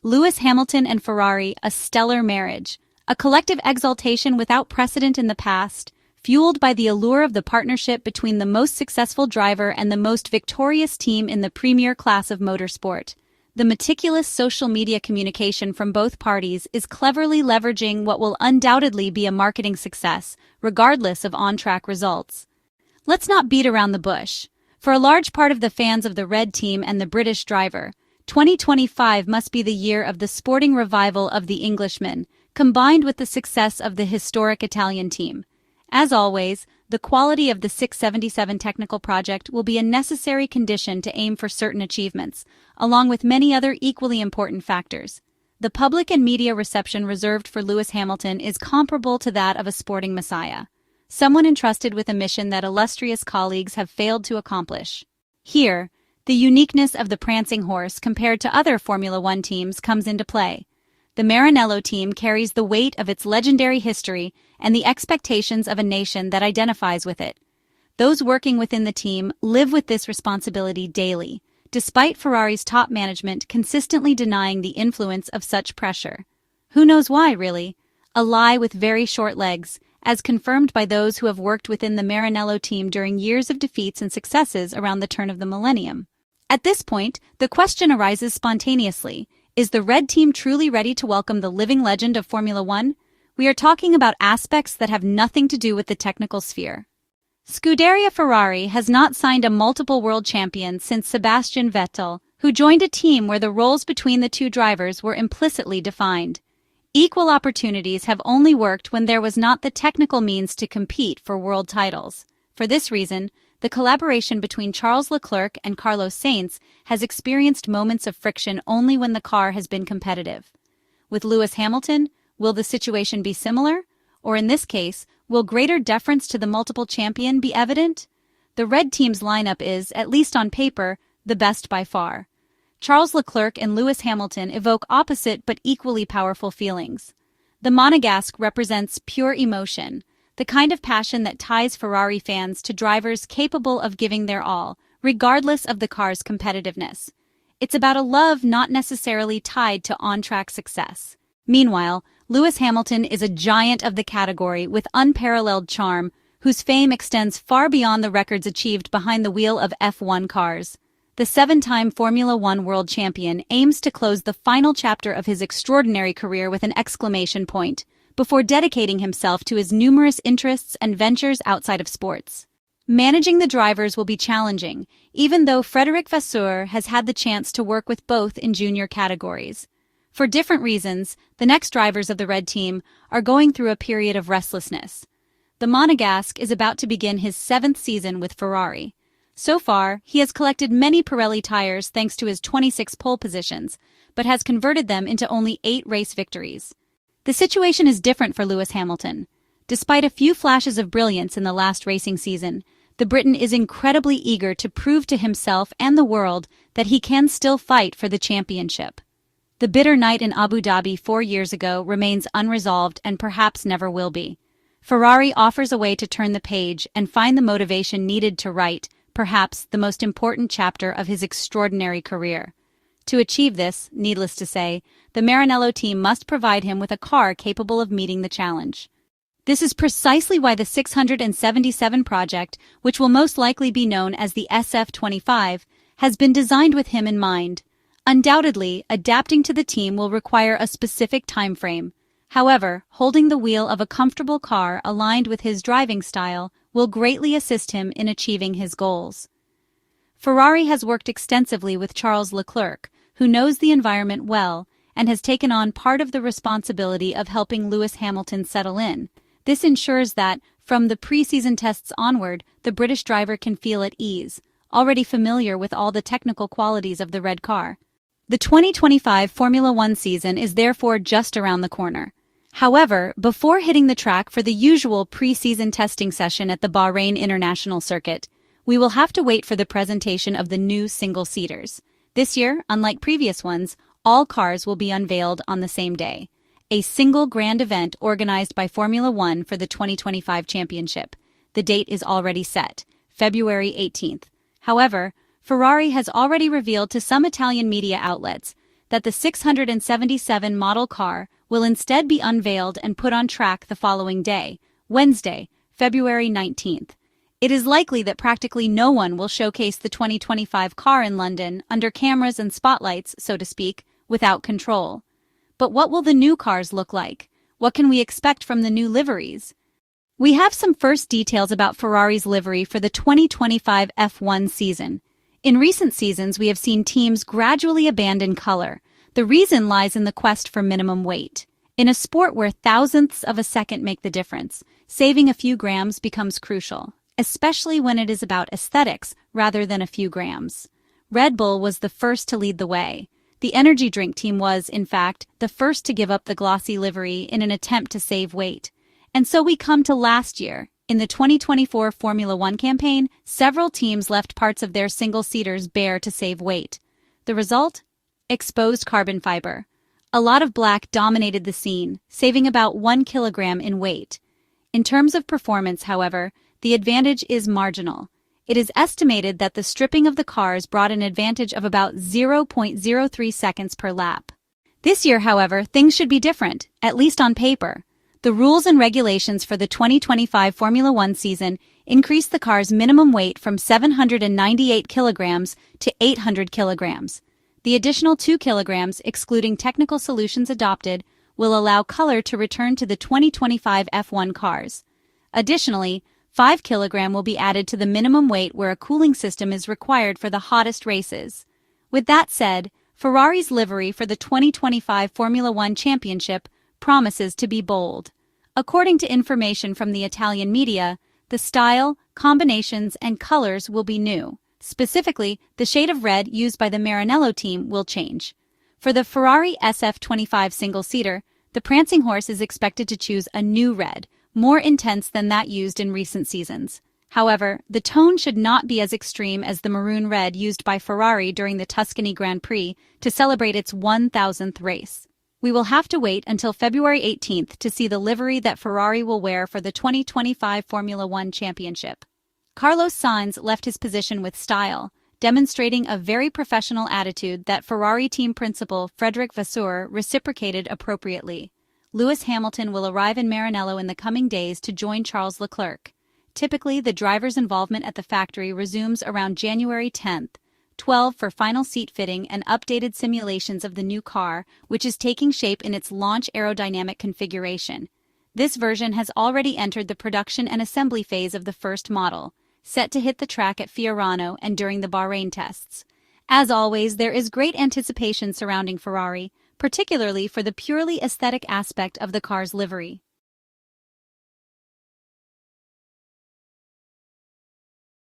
Lewis Hamilton and Ferrari, a stellar marriage. A collective exaltation without precedent in the past, fueled by the allure of the partnership between the most successful driver and the most victorious team in the premier class of motorsport. The meticulous social media communication from both parties is cleverly leveraging what will undoubtedly be a marketing success, regardless of on-track results. Let's not beat around the bush. For a large part of the fans of the red team and the British driver, 2025 must be the year of the sporting revival of the Englishman, combined with the success of the historic Italian team. As always, the quality of the 677 technical project will be a necessary condition to aim for certain achievements, along with many other equally important factors. The public and media reception reserved for Lewis Hamilton is comparable to that of a sporting messiah, someone entrusted with a mission that illustrious colleagues have failed to accomplish. Here, the uniqueness of the prancing horse compared to other Formula One teams comes into play. The Maranello team carries the weight of its legendary history and the expectations of a nation that identifies with it. Those working within the team live with this responsibility daily, despite Ferrari's top management consistently denying the influence of such pressure. Who knows why, really? A lie with very short legs, as confirmed by those who have worked within the Maranello team during years of defeats and successes around the turn of the millennium. At this point, the question arises spontaneously. Is the red team truly ready to welcome the living legend of Formula One? We are talking about aspects that have nothing to do with the technical sphere. Scuderia Ferrari has not signed a multiple world champion since Sebastian Vettel, who joined a team where the roles between the two drivers were implicitly defined. Equal opportunities have only worked when there was not the technical means to compete for world titles. For this reason, the collaboration between Charles Leclerc and Carlos Sainz has experienced moments of friction only when the car has been competitive. With Lewis Hamilton, will the situation be similar? Or in this case, will greater deference to the multiple champion be evident? The red team's lineup is, at least on paper, the best by far. Charles Leclerc and Lewis Hamilton evoke opposite but equally powerful feelings. The Monegasque represents pure emotion, the kind of passion that ties Ferrari fans to drivers capable of giving their all, regardless of the car's competitiveness. It's about a love not necessarily tied to on-track success. Meanwhile, Lewis Hamilton is a giant of the category with unparalleled charm, whose fame extends far beyond the records achieved behind the wheel of F1 cars. The seven-time Formula One world champion aims to close the final chapter of his extraordinary career with an exclamation point, before dedicating himself to his numerous interests and ventures outside of sports. Managing the drivers will be challenging, even though Frédéric Vasseur has had the chance to work with both in junior categories. For different reasons, the next drivers of the red team are going through a period of restlessness. The Monegasque is about to begin his 7th season with Ferrari. So far, he has collected many Pirelli tires thanks to his 26 pole positions, but has converted them into only 8 race victories. The situation is different for Lewis Hamilton. Despite a few flashes of brilliance in the last racing season, the Briton is incredibly eager to prove to himself and the world that he can still fight for the championship. The bitter night in Abu Dhabi 4 years ago remains unresolved and perhaps never will be. Ferrari offers a way to turn the page and find the motivation needed to write, perhaps, the most important chapter of his extraordinary career. To achieve this, needless to say, the Maranello team must provide him with a car capable of meeting the challenge. This is precisely why the 677 project, which will most likely be known as the SF-25, has been designed with him in mind. Undoubtedly, adapting to the team will require a specific time frame. However, holding the wheel of a comfortable car aligned with his driving style will greatly assist him in achieving his goals. Ferrari has worked extensively with Charles Leclerc, who knows the environment well and has taken on part of the responsibility of helping Lewis Hamilton settle in. This ensures that, from the preseason tests onward, the British driver can feel at ease, already familiar with all the technical qualities of the red car. The 2025 Formula One season is therefore just around the corner. However, before hitting the track for the usual pre-season testing session at the Bahrain International Circuit, we will have to wait for the presentation of the new single-seaters. This year, unlike previous ones, all cars will be unveiled on the same day. A single grand event organized by Formula One for the 2025 championship. The date is already set, February 18th. However, Ferrari has already revealed to some Italian media outlets that the 677 model car will instead be unveiled and put on track the following day, Wednesday, February 19th. It is likely that practically no one will showcase the 2025 car in London under cameras and spotlights, so to speak, without control. But what will the new cars look like? What can we expect from the new liveries? We have some first details about Ferrari's livery for the 2025 F1 season. In recent seasons, we have seen teams gradually abandon color. The reason lies in the quest for minimum weight. In a sport where thousandths of a second make the difference, saving a few grams becomes crucial, especially when it is about aesthetics rather than a few grams. Red Bull was the first to lead the way. The energy drink team was, in fact, the first to give up the glossy livery in an attempt to save weight. And so we come to last year. In the 2024 Formula One campaign, several teams left parts of their single-seaters bare to save weight. The result? Exposed carbon fiber. A lot of black dominated the scene, saving about 1 kilogram in weight. In terms of performance, however, the advantage is marginal. It is estimated that the stripping of the cars brought an advantage of about 0.03 seconds per lap. This year, however, things should be different, at least on paper. The rules and regulations for the 2025 Formula One season increase the car's minimum weight from 798 kilograms to 800 kilograms. The additional 2 kilograms, excluding technical solutions adopted, will allow color to return to the 2025 F1 cars. Additionally, 5 kilograms will be added to the minimum weight where a cooling system is required for the hottest races. With that said, Ferrari's livery for the 2025 Formula One Championship promises to be bold. According to information from the Italian media, the style, combinations, and colors will be new. Specifically, the shade of red used by the Maranello team will change. For the Ferrari SF-25 single-seater, the prancing horse is expected to choose a new red, more intense than that used in recent seasons. However, the tone should not be as extreme as the maroon red used by Ferrari during the Tuscany Grand Prix to celebrate its 1,000th race. We will have to wait until February 18th to see the livery that Ferrari will wear for the 2025 Formula One Championship. Carlos Sainz left his position with style, demonstrating a very professional attitude that Ferrari team principal Frédéric Vasseur reciprocated appropriately. Lewis Hamilton will arrive in Maranello in the coming days to join Charles Leclerc. Typically, the driver's involvement at the factory resumes around January 10th. 12 for final seat fitting and updated simulations of the new car, which is taking shape in its launch aerodynamic configuration. This version has already entered the production and assembly phase of the first model, set to hit the track at Fiorano and during the Bahrain tests. As always, there is great anticipation surrounding Ferrari, particularly for the purely aesthetic aspect of the car's livery.